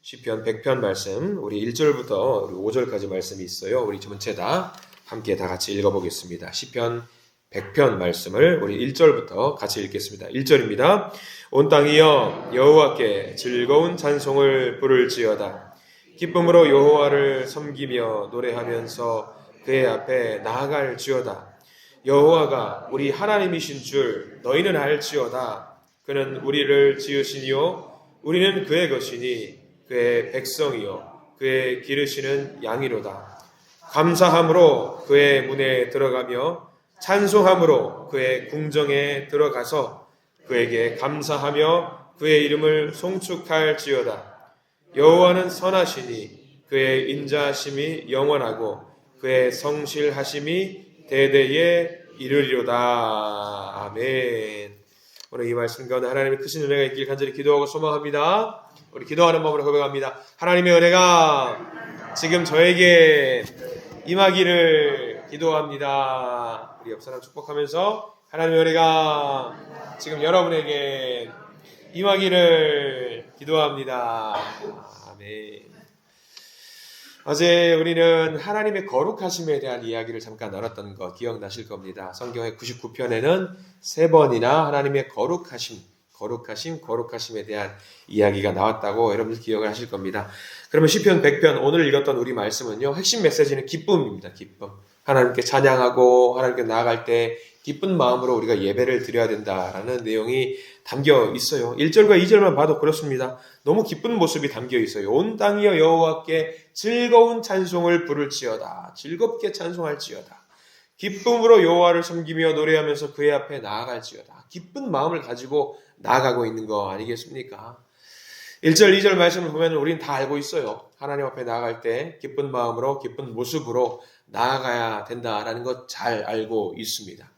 시편 100편 말씀, 우리 1절부터 우리 5절까지 말씀이 있어요. 우리 전체 다 함께 다 같이 읽어보겠습니다. 시편 100편 말씀을 우리 1절부터 같이 읽겠습니다. 1절입니다. 온 땅이여 여호와께 즐거운 찬송을 부를지어다. 기쁨으로 여호와를 섬기며 노래하면서 그의 앞에 나아갈지어다. 여호와가 우리 하나님이신 줄 너희는 알지어다. 그는 우리를 지으시니요 우리는 그의 것이니 그의 백성이요 그의 기르시는 양이로다. 감사함으로 그의 문에 들어가며 찬송함으로 그의 궁정에 들어가서 그에게 감사하며 그의 이름을 송축할지어다. 여호와는 선하시니 그의 인자하심이 영원하고 그의 성실하심이 대대에 이르리로다. 아멘. 오늘 이 말씀 가운데 하나님의 크신 은혜가 있길 간절히 기도하고 소망합니다. 우리 기도하는 마음으로 고백합니다. 하나님의 은혜가 지금 저에게 임하기를 기도합니다. 우리 옆 사람 축복하면서 하나님의 은혜가 지금 여러분에게 임하기를 기도합니다. 아멘. 어제 우리는 하나님의 거룩하심에 대한 이야기를 잠깐 나눴던 거 기억나실 겁니다. 성경의 99편에는 3번이나 하나님의 거룩하심에 대한 이야기가 나왔다고 여러분들 기억을 하실 겁니다. 그러면 시편 100편 오늘 읽었던 우리 말씀은요. 핵심 메시지는 기쁨입니다. 기쁨. 하나님께 찬양하고 하나님께 나아갈 때 기쁜 마음으로 우리가 예배를 드려야 된다라는 내용이 담겨 있어요. 1절과 2절만 봐도 그렇습니다. 너무 기쁜 모습이 담겨 있어요. 온 땅이여 여호와께 즐거운 찬송을 부를지어다. 즐겁게 찬송할지어다. 기쁨으로 여호와를 섬기며 노래하면서 그의 앞에 나아갈지어다. 기쁜 마음을 가지고 나아가고 있는 거 아니겠습니까? 1절, 2절 말씀을 보면 우리는 다 알고 있어요. 하나님 앞에 나아갈 때 기쁜 마음으로 기쁜 모습으로 나아가야 된다라는 것 잘 알고 있습니다.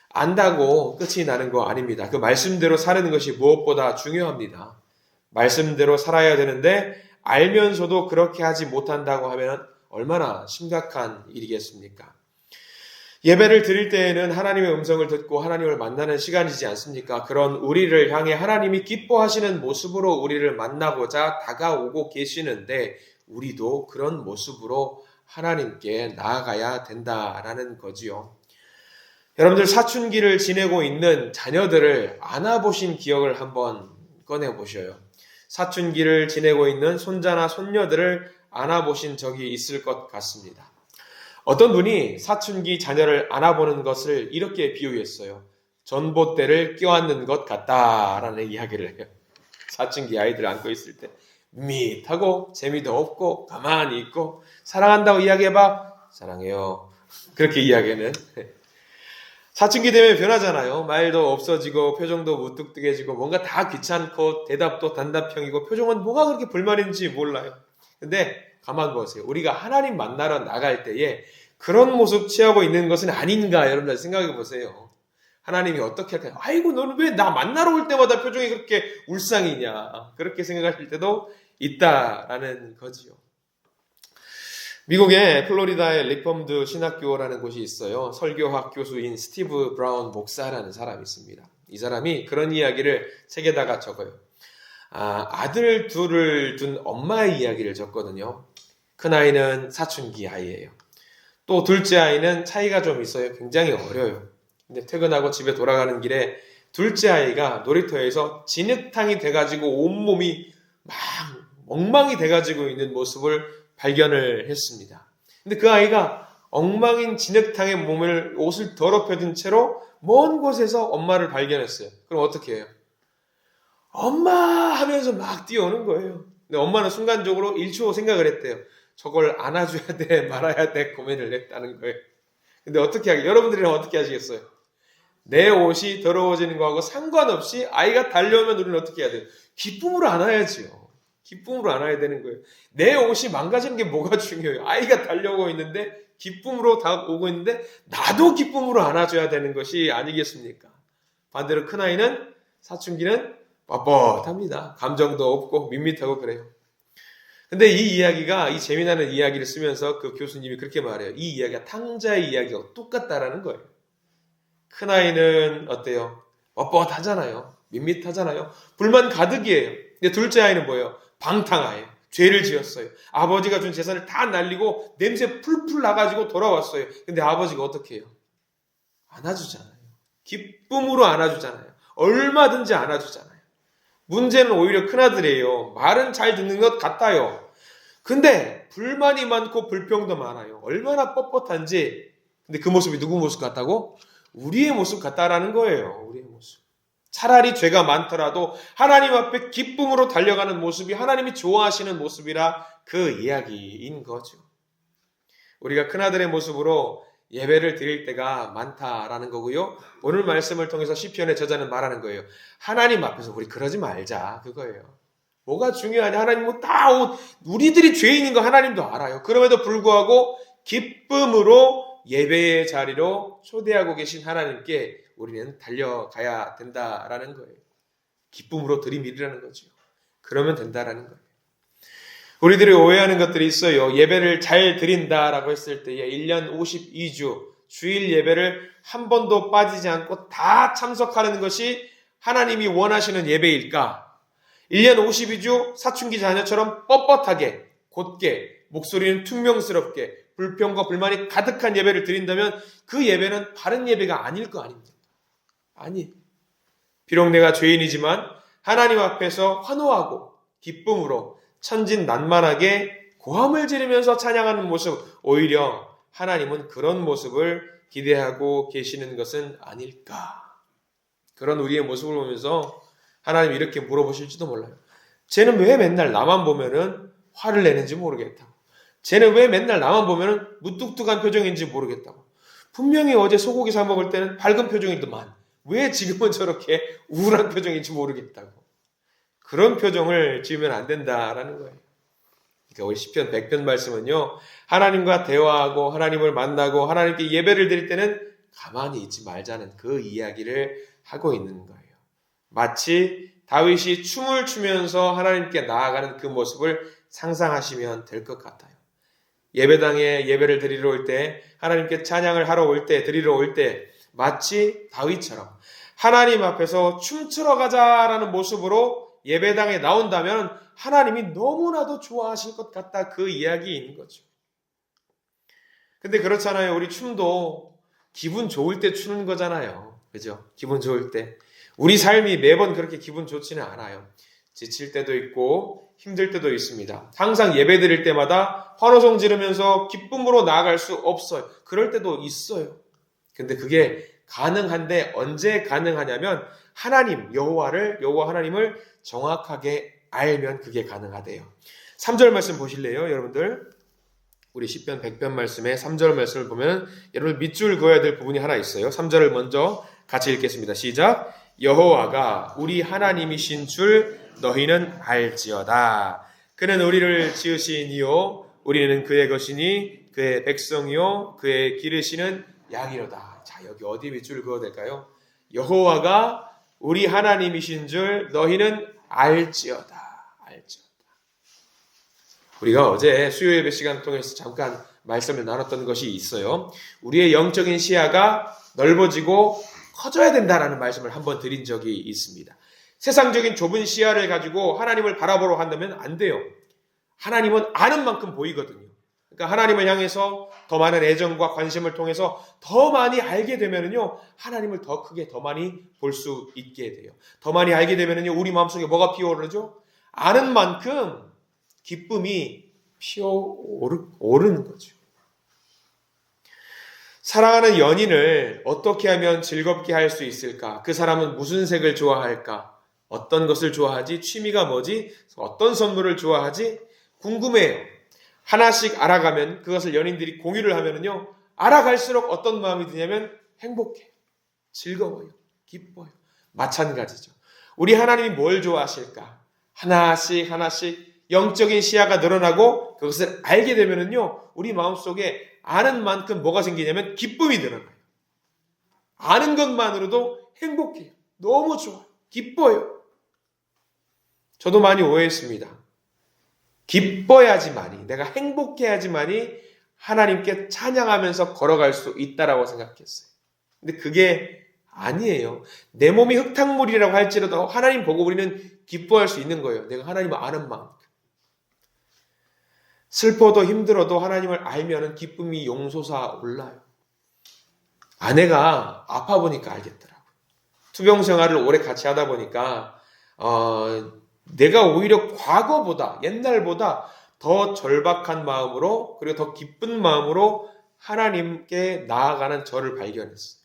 안다고 끝이 나는 거 아닙니다. 그 말씀대로 사는 것이 무엇보다 중요합니다. 말씀대로 살아야 되는데 알면서도 그렇게 하지 못한다고 하면 얼마나 심각한 일이겠습니까? 예배를 드릴 때에는 하나님의 음성을 듣고 하나님을 만나는 시간이지 않습니까? 그런 우리를 향해 하나님이 기뻐하시는 모습으로 우리를 만나고자 다가오고 계시는데 우리도 그런 모습으로 하나님께 나아가야 된다라는 거지요. 여러분들 사춘기를 지내고 있는 자녀들을 안아보신 기억을 한번 꺼내보셔요. 사춘기를 지내고 있는 손자나 손녀들을 안아보신 적이 있을 것 같습니다. 어떤 분이 사춘기 자녀를 안아보는 것을 이렇게 비유했어요. 전봇대를 껴안는 것 같다라는 이야기를 해요. 사춘기 아이들 안고 있을 때 밋하고 재미도 없고 가만히 있고 사랑한다고 이야기해봐. 사랑해요. 그렇게 이야기는 사춘기 되면 변하잖아요. 말도 없어지고 표정도 무뚝뚝해지고 뭔가 다 귀찮고 대답도 단답형이고 표정은 뭐가 그렇게 불만인지 몰라요. 근데 가만 보세요. 우리가 하나님 만나러 나갈 때에 그런 모습 취하고 있는 것은 아닌가 여러분들 생각해 보세요. 하나님이 어떻게 할까요? 아이고 너는 왜 나 만나러 올 때마다 표정이 그렇게 울상이냐. 그렇게 생각하실 때도 있다라는 거지요. 미국의 플로리다의 리폼드 신학교라는 곳이 있어요. 설교학 교수인 스티브 브라운 목사라는 사람이 있습니다. 이 사람이 그런 이야기를 책에다가 적어요. 아들 둘을 둔 엄마의 이야기를 적거든요. 큰아이는 사춘기 아이예요. 또 둘째 아이는 차이가 좀 있어요. 굉장히 어려요. 근데 퇴근하고 집에 돌아가는 길에 둘째 아이가 놀이터에서 진흙탕이 돼가지고 온몸이 막 엉망이 돼가지고 있는 모습을 발견을 했습니다. 근데 그 아이가 엉망인 진흙탕에 옷을 더럽혀진 채로 먼 곳에서 엄마를 발견했어요. 그럼 어떻게 해요? 엄마 하면서 막 뛰어오는 거예요. 근데 엄마는 순간적으로 1초 생각을 했대요. 저걸 안아줘야 돼 말아야 돼 고민을 했다는 거예요. 근데 어떻게 하겠어요? 여러분들이랑 어떻게 하시겠어요? 내 옷이 더러워지는 거하고 상관없이 아이가 달려오면 우리는 어떻게 해야 돼요? 기쁨으로 안아야지요. 기쁨으로 안아야 되는 거예요. 내 옷이 망가지는 게 뭐가 중요해요? 아이가 달려오고 있는데 기쁨으로 오고 있는데 나도 기쁨으로 안아줘야 되는 것이 아니겠습니까? 반대로 큰아이는 사춘기는 뻣뻣합니다. 감정도 없고 밋밋하고 그래요. 근데 이 이야기가 이 재미나는 이야기를 쓰면서 그 교수님이 그렇게 말해요. 이 이야기가 탕자의 이야기와 똑같다라는 거예요. 큰아이는 어때요? 뻣뻣하잖아요. 밋밋하잖아요. 불만 가득이에요. 근데 둘째 아이는 뭐예요? 방탕아예요. 죄를 지었어요. 아버지가 준 재산을 다 날리고 냄새 풀풀 나가지고 돌아왔어요. 근데 아버지가 어떻게 해요? 안아주잖아요. 기쁨으로 안아주잖아요. 얼마든지 안아주잖아요. 문제는 오히려 큰아들이에요. 말은 잘 듣는 것 같아요. 근데 불만이 많고 불평도 많아요. 얼마나 뻣뻣한지. 근데 그 모습이 누구 모습 같다고? 우리의 모습 같다라는 거예요. 우리의 모습. 차라리 죄가 많더라도 하나님 앞에 기쁨으로 달려가는 모습이 하나님이 좋아하시는 모습이라 그 이야기인 거죠. 우리가 큰아들의 모습으로 예배를 드릴 때가 많다라는 거고요. 오늘 말씀을 통해서 시편의 저자는 말하는 거예요. 하나님 앞에서 우리 그러지 말자. 그거예요. 뭐가 중요하냐? 하나님 우리들이 죄인인 거 하나님도 알아요. 그럼에도 불구하고 기쁨으로 예배의 자리로 초대하고 계신 하나님께 우리는 달려가야 된다라는 거예요. 기쁨으로 들이밀으라는 거죠. 그러면 된다라는 거예요. 우리들이 오해하는 것들이 있어요. 예배를 잘 드린다라고 했을 때에 1년 52주 주일 예배를 한 번도 빠지지 않고 다 참석하는 것이 하나님이 원하시는 예배일까? 1년 52주 사춘기 자녀처럼 뻣뻣하게 곧게 목소리는 퉁명스럽게 불평과 불만이 가득한 예배를 드린다면 그 예배는 바른 예배가 아닐 거 아닙니까? 아니, 비록 내가 죄인이지만 하나님 앞에서 환호하고 기쁨으로 천진난만하게 고함을 지르면서 찬양하는 모습, 오히려 하나님은 그런 모습을 기대하고 계시는 것은 아닐까? 그런 우리의 모습을 보면서 하나님 이렇게 물어보실지도 몰라요. 쟤는 왜 맨날 나만 보면은 화를 내는지 모르겠다고. 쟤는 왜 맨날 나만 보면은 무뚝뚝한 표정인지 모르겠다고. 분명히 어제 소고기 사 먹을 때는 밝은 표정이더만 왜 지금은 저렇게 우울한 표정인지 모르겠다고. 그런 표정을 지으면 안 된다라는 거예요. 그러니까 우리 시편 100편 말씀은요. 하나님과 대화하고 하나님을 만나고 하나님께 예배를 드릴 때는 가만히 있지 말자는 그 이야기를 하고 있는 거예요. 마치 다윗이 춤을 추면서 하나님께 나아가는 그 모습을 상상하시면 될 것 같아요. 예배당에 예배를 드리러 올 때, 하나님께 찬양을 하러 올 때, 드리러 올 때 마치 다윗처럼 하나님 앞에서 춤추러 가자라는 모습으로 예배당에 나온다면 하나님이 너무나도 좋아하실 것 같다. 그 이야기인 거죠. 근데 그렇잖아요. 우리 춤도 기분 좋을 때 추는 거잖아요. 그죠? 기분 좋을 때. 우리 삶이 매번 그렇게 기분 좋지는 않아요. 지칠 때도 있고 힘들 때도 있습니다. 항상 예배 드릴 때마다 환호성 지르면서 기쁨으로 나아갈 수 없어요. 그럴 때도 있어요. 근데 그게 가능한데 언제 가능하냐면 하나님, 여호와 하나님을 정확하게 알면 그게 가능하대요. 3절 말씀 보실래요, 여러분들? 우리 시편 100편 말씀에 3절 말씀을 보면 여러분 밑줄 그어야 될 부분이 하나 있어요. 3절을 먼저 같이 읽겠습니다. 시작. 여호와가 우리 하나님이신 줄 너희는 알지어다. 그는 우리를 지으신 이요 우리는 그의 것이니 그의 백성이요 그의 기르시는 양이로다. 자, 여기 어디 밑줄 그어야 될까요? 여호와가 우리 하나님이신 줄 너희는 알지어다. 우리가 어제 수요 예배 시간 통해서 잠깐 말씀을 나눴던 것이 있어요. 우리의 영적인 시야가 넓어지고 커져야 된다라는 말씀을 한번 드린 적이 있습니다. 세상적인 좁은 시야를 가지고 하나님을 바라보러 한다면 안 돼요. 하나님은 아는 만큼 보이거든요. 그러니까 하나님을 향해서 더 많은 애정과 관심을 통해서 더 많이 알게 되면은요, 하나님을 더 크게 더 많이 볼 수 있게 돼요. 더 많이 알게 되면은요, 우리 마음속에 뭐가 피어오르죠? 아는 만큼 기쁨이 피어오르는 거죠. 사랑하는 연인을 어떻게 하면 즐겁게 할 수 있을까? 그 사람은 무슨 색을 좋아할까? 어떤 것을 좋아하지? 취미가 뭐지? 어떤 선물을 좋아하지? 궁금해요. 하나씩 알아가면 그것을 연인들이 공유를 하면은요, 알아갈수록 어떤 마음이 드냐면 행복해요. 즐거워요. 기뻐요. 마찬가지죠. 우리 하나님이 뭘 좋아하실까? 하나씩 영적인 시야가 늘어나고 그것을 알게 되면은요, 우리 마음속에 아는 만큼 뭐가 생기냐면 기쁨이 늘어나요. 아는 것만으로도 행복해요. 너무 좋아요. 기뻐요. 저도 많이 오해했습니다. 기뻐야지만이, 내가 행복해야지만이 하나님께 찬양하면서 걸어갈 수 있다라고 생각했어요. 근데 그게 아니에요. 내 몸이 흙탕물이라고 할지라도 하나님 보고 우리는 기뻐할 수 있는 거예요. 내가 하나님을 아는 만큼. 슬퍼도 힘들어도 하나님을 알면은 기쁨이 용솟아 올라요. 아내가 아파 보니까 알겠더라고요. 투병 생활을 오래 같이 하다 보니까 내가 오히려 과거보다 옛날보다 더 절박한 마음으로 그리고 더 기쁜 마음으로 하나님께 나아가는 저를 발견했어요.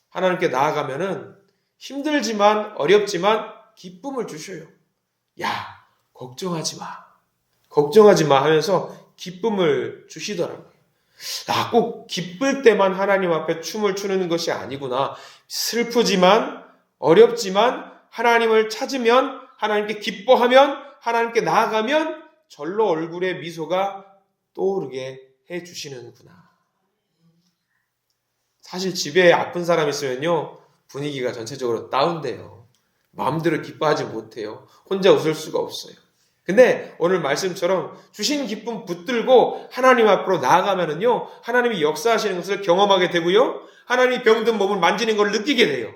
하나님께 나아가면은 힘들지만 어렵지만 기쁨을 주셔요. 야, 걱정하지 마. 걱정하지 마 하면서 기쁨을 주시더라고요. 꼭 기쁠 때만 하나님 앞에 춤을 추는 것이 아니구나. 슬프지만 어렵지만 하나님을 찾으면 하나님께 기뻐하면 하나님께 나아가면 절로 얼굴에 미소가 떠오르게 해주시는구나. 사실 집에 아픈 사람 있으면요 분위기가 전체적으로 다운돼요. 마음대로 기뻐하지 못해요. 혼자 웃을 수가 없어요. 근데 오늘 말씀처럼 주신 기쁨 붙들고 하나님 앞으로 나아가면은요 하나님이 역사하시는 것을 경험하게 되고요 하나님이 병든 몸을 만지는 걸 느끼게 돼요.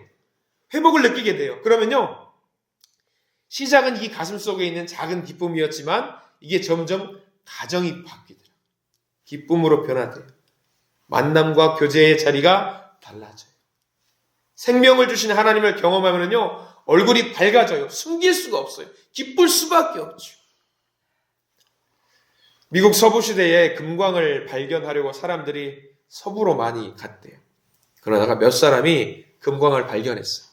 회복을 느끼게 돼요. 그러면요 시작은 이 가슴 속에 있는 작은 기쁨이었지만 이게 점점 가정이 바뀌더라고요. 기쁨으로 변화돼요. 만남과 교제의 자리가 달라져요. 생명을 주신 하나님을 경험하면요 얼굴이 밝아져요. 숨길 수가 없어요. 기쁠 수밖에 없죠. 미국 서부 시대에 금광을 발견하려고 사람들이 서부로 많이 갔대요. 그러다가 몇 사람이 금광을 발견했어요.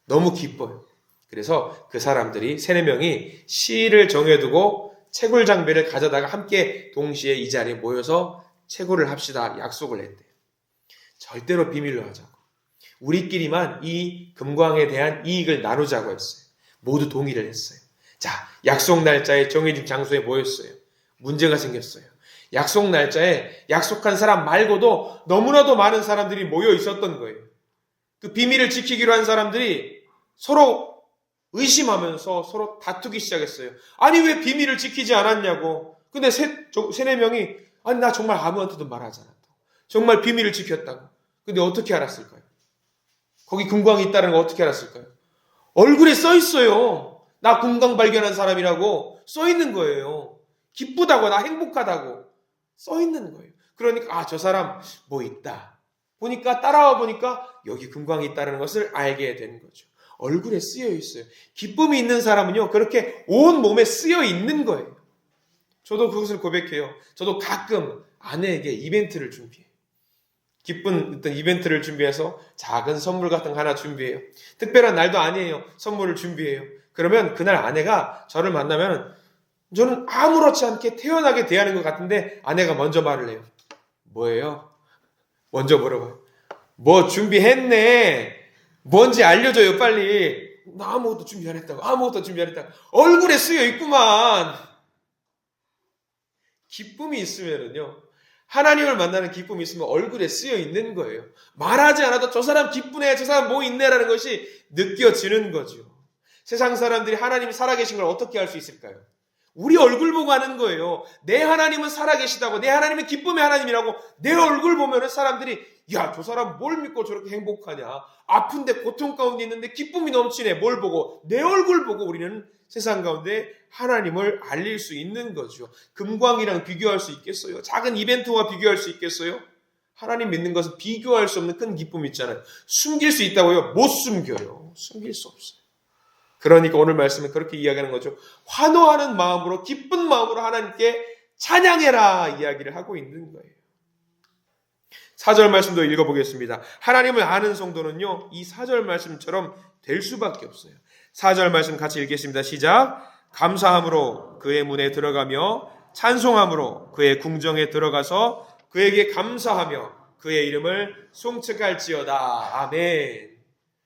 너무 기뻐요. 그래서 그 사람들이 3-4명이 시일을 정해두고 채굴 장비를 가져다가 함께 동시에 이 자리에 모여서 채굴을 합시다 약속을 했대요. 절대로 비밀로 하자고. 우리끼리만 이 금광에 대한 이익을 나누자고 했어요. 모두 동의를 했어요. 자, 약속 날짜에 정해진 장소에 모였어요. 문제가 생겼어요. 약속 날짜에 약속한 사람 말고도 너무나도 많은 사람들이 모여 있었던 거예요. 그 비밀을 지키기로 한 사람들이 서로 의심하면서 서로 다투기 시작했어요. 아니 왜 비밀을 지키지 않았냐고. 근데 3-4명이 아니 나 정말 아무한테도 말하지 않았다고. 정말 비밀을 지켰다고. 근데 어떻게 알았을까요? 거기 금광이 있다는 거 어떻게 알았을까요? 얼굴에 써 있어요. 나 금광 발견한 사람이라고 써 있는 거예요. 기쁘다고 나 행복하다고 써 있는 거예요. 그러니까 저 사람 뭐 있다. 보니까 따라와 보니까 여기 금광이 있다는 것을 알게 되는 거죠. 얼굴에 쓰여 있어요. 기쁨이 있는 사람은요 그렇게 온 몸에 쓰여 있는 거예요. 저도 그것을 고백해요. 저도 가끔 아내에게 이벤트를 준비해요. 기쁜 어떤 이벤트를 준비해서 작은 선물 같은 거 하나 준비해요. 특별한 날도 아니에요. 선물을 준비해요. 그러면 그날 아내가 저를 만나면 저는 아무렇지 않게 태연하게 대하는 것 같은데 아내가 먼저 말을 해요. 뭐예요? 먼저 물어봐요. 뭐 준비했네. 뭔지 알려줘요 빨리. 나 아무것도 준비 안 했다고. 아무것도 준비 안 했다고. 얼굴에 쓰여 있구만. 기쁨이 있으면은요. 하나님을 만나는 기쁨이 있으면 얼굴에 쓰여 있는 거예요. 말하지 않아도 저 사람 기쁘네, 저 사람 뭐 있네라는 것이 느껴지는 거죠. 세상 사람들이 하나님이 살아계신 걸 어떻게 알 수 있을까요? 우리 얼굴 보고 하는 거예요. 내 하나님은 살아계시다고, 내 하나님은 기쁨의 하나님이라고 내 얼굴 보면은 사람들이 야, 저 사람 뭘 믿고 저렇게 행복하냐? 아픈데 고통 가운데 있는데 기쁨이 넘치네. 뭘 보고? 내 얼굴 보고 우리는 세상 가운데 하나님을 알릴 수 있는 거죠. 금광이랑 비교할 수 있겠어요? 작은 이벤트와 비교할 수 있겠어요? 하나님 믿는 것은 비교할 수 없는 큰 기쁨이 있잖아요. 숨길 수 있다고요? 못 숨겨요. 숨길 수 없어요. 그러니까 오늘 말씀은 그렇게 이야기하는 거죠. 환호하는 마음으로 기쁜 마음으로 하나님께 찬양해라 이야기를 하고 있는 거예요. 4절 말씀도 읽어보겠습니다. 하나님을 아는 성도는요 이 4절 말씀처럼 될 수밖에 없어요. 4절 말씀 같이 읽겠습니다. 시작. 감사함으로 그의 문에 들어가며 찬송함으로 그의 궁정에 들어가서 그에게 감사하며 그의 이름을 송축할지어다. 아멘.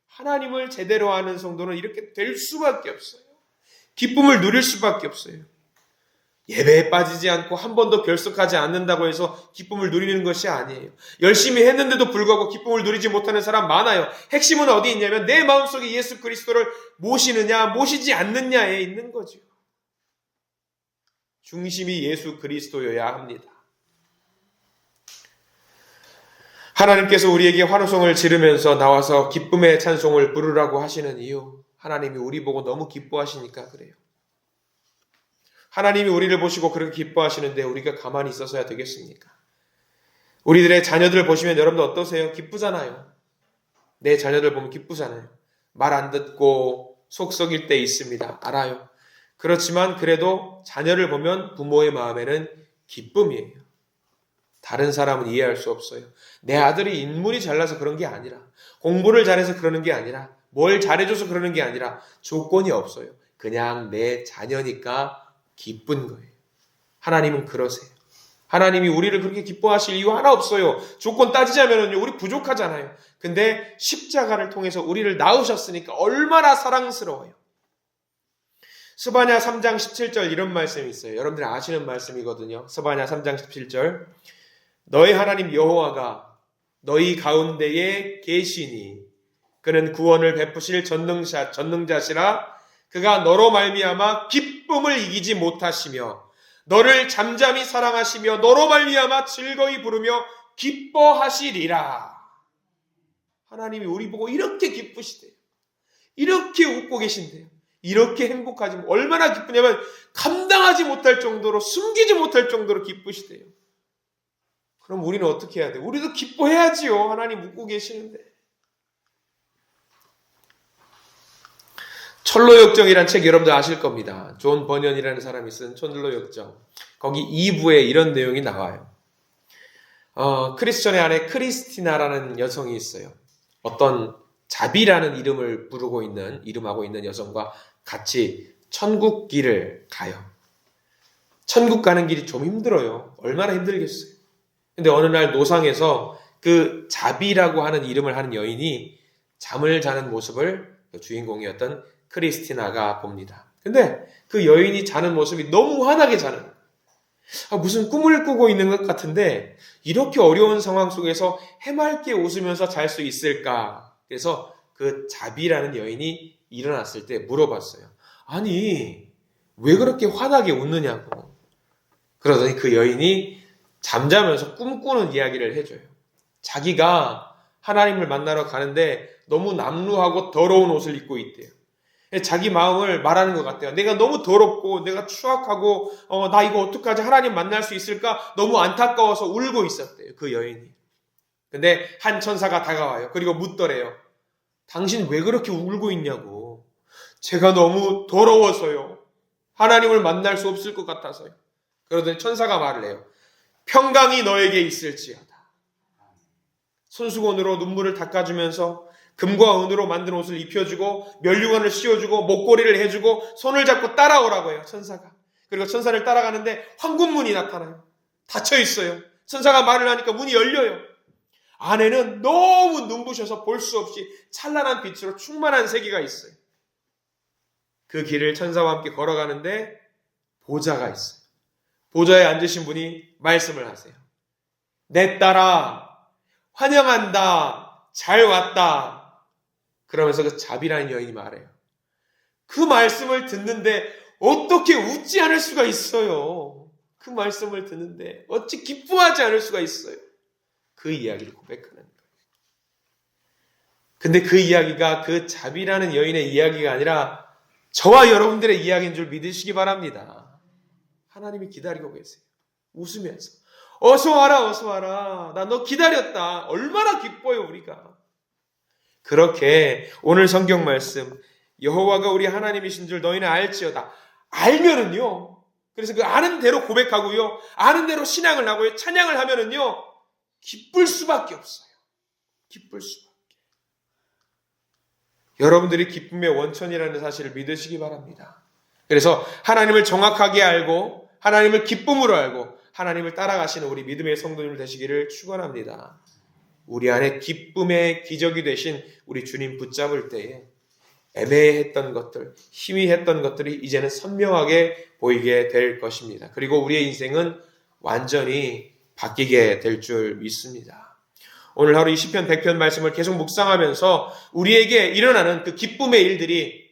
하나님을 제대로 아는 성도는 이렇게 될 수밖에 없어요. 기쁨을 누릴 수밖에 없어요. 예배에 빠지지 않고 한 번도 결석하지 않는다고 해서 기쁨을 누리는 것이 아니에요. 열심히 했는데도 불구하고 기쁨을 누리지 못하는 사람 많아요. 핵심은 어디 있냐면 내 마음속에 예수 그리스도를 모시느냐 모시지 않느냐에 있는 거죠. 중심이 예수 그리스도여야 합니다. 하나님께서 우리에게 환호성을 지르면서 나와서 기쁨의 찬송을 부르라고 하시는 이유, 하나님이 우리 보고 너무 기뻐하시니까 그래요. 하나님이 우리를 보시고 그렇게 기뻐하시는데 우리가 가만히 있어서야 되겠습니까? 우리들의 자녀들을 보시면 여러분들 어떠세요? 기쁘잖아요. 내 자녀들 보면 기쁘잖아요. 말 안 듣고 속 썩일 때 있습니다. 알아요. 그렇지만 그래도 자녀를 보면 부모의 마음에는 기쁨이에요. 다른 사람은 이해할 수 없어요. 내 아들이 인물이 잘나서 그런 게 아니라, 공부를 잘해서 그러는 게 아니라, 뭘 잘해줘서 그러는 게 아니라 조건이 없어요. 그냥 내 자녀니까 기쁜 거예요. 하나님은 그러세요. 하나님이 우리를 그렇게 기뻐하실 이유 하나 없어요. 조건 따지자면요, 우리 부족하잖아요. 근데 십자가를 통해서 우리를 낳으셨으니까 얼마나 사랑스러워요. 스바냐 3장 17절 이런 말씀이 있어요. 여러분들이 아시는 말씀이거든요. 스바냐 3장 17절. 너희 하나님 여호와가 너희 가운데에 계시니 그는 구원을 베푸실 전능자시라. 그가 너로 말미암아 기쁨을 이기지 못하시며 너를 잠잠히 사랑하시며 너로 말미암아 즐거이 부르며 기뻐하시리라. 하나님이 우리 보고 이렇게 기쁘시대요. 이렇게 웃고 계신대요. 이렇게 행복하지, 얼마나 기쁘냐면 감당하지 못할 정도로, 숨기지 못할 정도로 기쁘시대요. 그럼 우리는 어떻게 해야 돼요? 우리도 기뻐해야지요. 하나님 웃고 계시는데. 철로역정이란 책 여러분들 아실 겁니다. 존 버년이라는 사람이 쓴 철로역정. 거기 2부에 이런 내용이 나와요. 크리스천의 아내 크리스티나라는 여성이 있어요. 어떤 자비라는 이름하고 있는 여성과 같이 천국 길을 가요. 천국 가는 길이 좀 힘들어요. 얼마나 힘들겠어요. 근데 어느 날 노상에서 그 자비라고 하는 이름을 하는 여인이 잠을 자는 모습을 주인공이었던 크리스티나가 봅니다. 근데 그 여인이 자는 모습이 너무 환하게 자는 거예요. 무슨 꿈을 꾸고 있는 것 같은데 이렇게 어려운 상황 속에서 해맑게 웃으면서 잘 수 있을까? 그래서 그 자비라는 여인이 일어났을 때 물어봤어요. 아니, 왜 그렇게 환하게 웃느냐고. 그러더니 그 여인이 잠자면서 꿈꾸는 이야기를 해줘요. 자기가 하나님을 만나러 가는데 너무 남루하고 더러운 옷을 입고 있대요. 자기 마음을 말하는 것 같아요. 내가 너무 더럽고 내가 추악하고 나 이거 어떡하지? 하나님 만날 수 있을까? 너무 안타까워서 울고 있었대요. 그 여인이. 근데 한 천사가 다가와요. 그리고 묻더래요. 당신 왜 그렇게 울고 있냐고. 제가 너무 더러워서요. 하나님을 만날 수 없을 것 같아서요. 그러더니 천사가 말을 해요. 평강이 너에게 있을지어다. 손수건으로 눈물을 닦아주면서 금과 은으로 만든 옷을 입혀주고 면류관을 씌워주고 목걸이를 해주고 손을 잡고 따라오라고 해요. 천사가. 그리고 천사를 따라가는데 황금문이 나타나요. 닫혀있어요. 천사가 말을 하니까 문이 열려요. 안에는 너무 눈부셔서 볼 수 없이 찬란한 빛으로 충만한 세계가 있어요. 그 길을 천사와 함께 걸어가는데 보좌가 있어요. 보좌에 앉으신 분이 말씀을 하세요. 내 딸아, 환영한다. 잘 왔다. 그러면서 그 자비라는 여인이 말해요. 그 말씀을 듣는데 어떻게 웃지 않을 수가 있어요. 그 말씀을 듣는데 어찌 기뻐하지 않을 수가 있어요. 그 이야기를 고백하는 거예요. 근데 그 이야기가 그 자비라는 여인의 이야기가 아니라 저와 여러분들의 이야기인 줄 믿으시기 바랍니다. 하나님이 기다리고 계세요. 웃으면서 어서 와라 어서 와라. 나 너 기다렸다. 얼마나 기뻐요 우리가. 그렇게 오늘 성경 말씀 여호와가 우리 하나님이신 줄 너희는 알지어다. 알면은요. 그래서 그 아는 대로 고백하고요. 아는 대로 신앙을 하고요. 찬양을 하면은요. 기쁠 수밖에 없어요. 기쁠 수밖에. 여러분들이 기쁨의 원천이라는 사실을 믿으시기 바랍니다. 그래서 하나님을 정확하게 알고 하나님을 기쁨으로 알고 하나님을 따라가시는 우리 믿음의 성도님 되시기를 축원합니다. 우리 안에 기쁨의 기적이 되신 우리 주님 붙잡을 때에 애매했던 것들, 희미했던 것들이 이제는 선명하게 보이게 될 것입니다. 그리고 우리의 인생은 완전히 바뀌게 될 줄 믿습니다. 오늘 하루 이 시편 100편 말씀을 계속 묵상하면서 우리에게 일어나는 그 기쁨의 일들이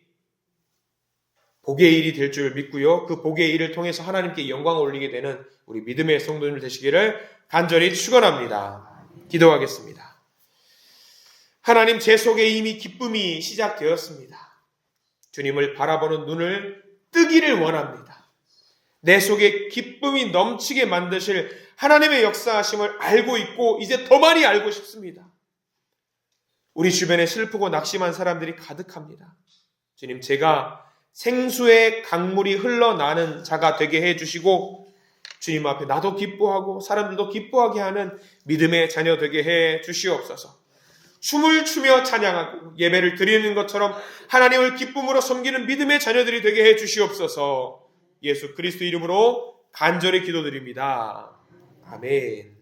복의 일이 될 줄 믿고요. 그 복의 일을 통해서 하나님께 영광을 올리게 되는 우리 믿음의 성도님 되시기를 간절히 축원합니다. 기도하겠습니다. 하나님, 제 속에 이미 기쁨이 시작되었습니다. 주님을 바라보는 눈을 뜨기를 원합니다. 내 속에 기쁨이 넘치게 만드실 하나님의 역사하심을 알고 있고 이제 더 많이 알고 싶습니다. 우리 주변에 슬프고 낙심한 사람들이 가득합니다. 주님, 제가 생수의 강물이 흘러나는 자가 되게 해주시고 주님 앞에 나도 기뻐하고 사람들도 기뻐하게 하는 믿음의 자녀 되게 해 주시옵소서. 춤을 추며 찬양하고 예배를 드리는 것처럼 하나님을 기쁨으로 섬기는 믿음의 자녀들이 되게 해 주시옵소서. 예수 그리스도 이름으로 간절히 기도드립니다. 아멘.